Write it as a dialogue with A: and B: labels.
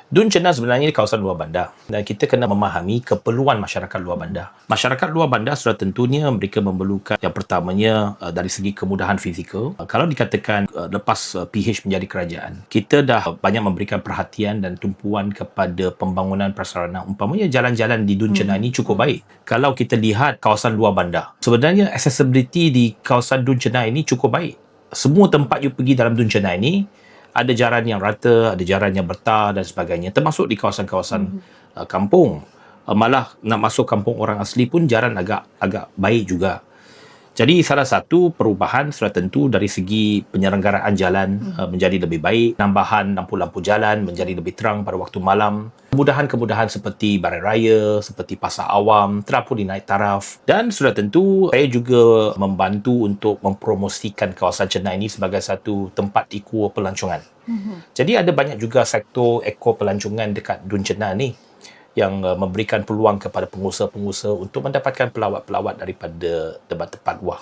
A: Dun Cena sebenarnya di kawasan luar bandar dan kita kena memahami keperluan masyarakat luar bandar. Masyarakat luar bandar sudah tentunya mereka memerlukan yang pertamanya dari segi kemudahan fizikal. Kalau dikatakan lepas PH menjadi kerajaan, kita dah banyak memberikan perhatian dan tumpuan kepada pembangunan prasarana. Umpamanya jalan-jalan di Dun Cena ini cukup baik. Kalau kita lihat kawasan luar bandar, sebenarnya accessibility di kawasan Dun Cena ini cukup baik. Semua tempat you pergi dalam Dun Cena ini ada jalan yang rata, ada jalan yang bertar dan sebagainya, termasuk di kawasan-kawasan kampung. Malah nak masuk kampung orang asli pun jalan agak baik juga. Jadi salah satu perubahan sudah tentu dari segi penyelenggaraan jalan menjadi lebih baik, nambahan lampu-lampu jalan menjadi lebih terang pada waktu malam, kemudahan-kemudahan seperti Barang Raya, seperti Pasar Awam, terapun di naik taraf, dan sudah tentu saya juga membantu untuk mempromosikan kawasan Cena ini sebagai satu tempat eko pelancongan. Jadi ada banyak juga sektor eko pelancongan dekat Dun Cena ni yang memberikan peluang kepada pengusaha-pengusaha untuk mendapatkan pelawat-pelawat daripada tempat-tempat luar.